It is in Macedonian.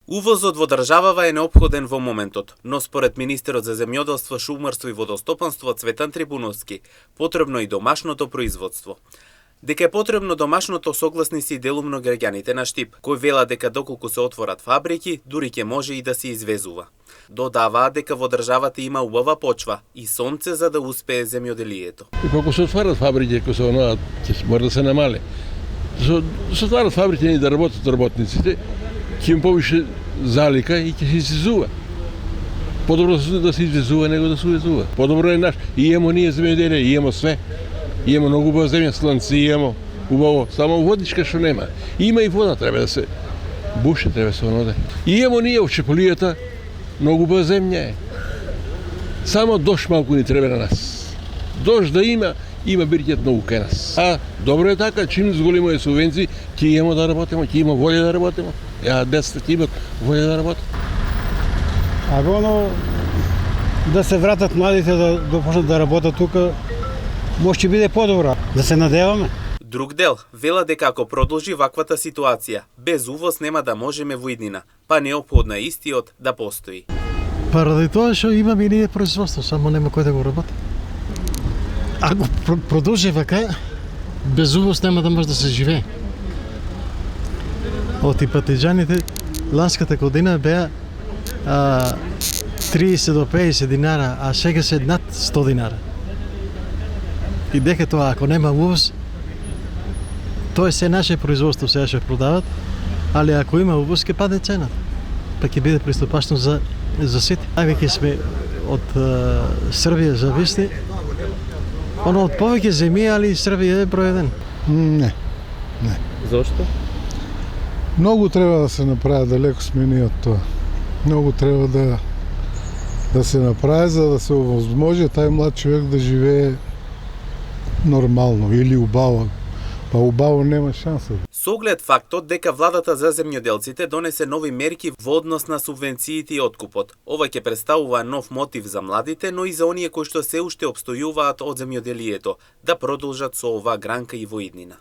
Увозот во државава е неопходен во моментот, но според министерот за земјоделство, шумарство и водостопанство Цветан Трибуновски, потребно и домашното производство. Дека е потребно домашното согласни се и делумно граѓаните на Штип, кои велат дека доколку се отворат фабрики, дури ќе може и да се извезува. Додаваат дека во државата има убава почва и сонце за да успее земјоделието. И колку се отварат фабрики, кои се оноат, ќе мора да се намали. Се отварат фабрики и да работат работниците, ќе им повише залика и ќе се извезува. Подобро да се извезува него да се увезува. Подобро е наш. И имamo ние земјоделие, и имamo све. И имamo многу убава земја, сланци, и имamo убаво, само водичка што нема. Има и вода, треба да се буше, треба да се оноде. И имamo ние овчеполијата, многу убава земја е. Само дожд малку ни треба на нас. Дожд да има бирќет многу кај нас. А добро е така, чим зголемува субвенции, ќе имamo да работиме, ќе има волја да работиме. Децата ќе имат волја да работат. Оно да се вратат младите да почнат да работат тука, може ќе биде подобро. Да се надеваме. Друг дел вела дека ако продолжи ваквата ситуација, без увоз нема да можеме во иднина, па неопходно е истиот да постои. Паради тоа што имаме и ние производство, само нема кој да го работи. Ако продолжи вака, без увоз нема да може да се живее. Од ипатиџаните ланската година беа 30 до 50 динара, а сега се над 100 динара. И дека тоа, ако нема увоз, тоа е се наше производство, сега ќе продават, али ако има увоз, ќе падне цената. Па ќе биде пристапачно за сите. Веќе сме од Србија зависни, од повеќе земји, али Србија е број еден. Не. Зошто? Многу треба да се направи, далеко сме ние од тоа. Многу треба да се направи за да се овозможи тај млад човек да живее нормално или убаво. Па убаво нема шанса. Со оглед фактот дека владата за земјоделците донесе нови мерки во однос на субвенциите и откупот. Ова ќе представува нов мотив за младите, но и за оние кои што се уште обстојуваат од земјоделието, да продолжат со оваа гранка и во иднина.